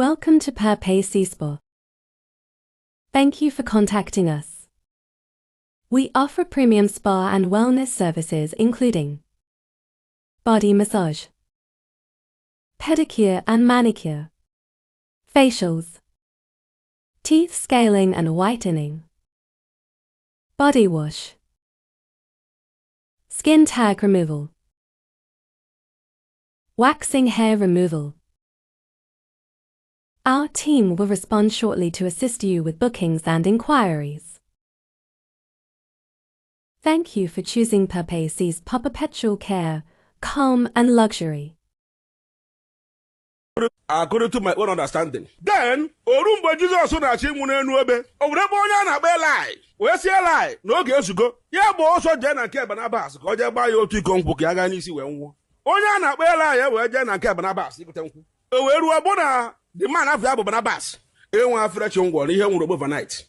Welcome to Perpy C Spa. Thank you for contacting us. We offer premium spa and wellness services including body massage, pedicure and manicure, facials, teeth scaling and whitening, body wash, skin tag removal, waxing hair removal. Our team will respond shortly to assist you with bookings and inquiries. Thank you for choosing Perpy C Spa. Perpetual care, calm and luxury. According to my own understanding. Then, Orumba Jesus on a chimune nuebe, or Rebona Belai, where's your lie? No girls to go. Yeah, but also Jen and Cabanabas, go there by your two conk Yaganisi when Oyana Belai, where Jen and Cabanabas, you can tell you. Where you are bona, the man of Yabanabas. You want a fresh young one here overnight.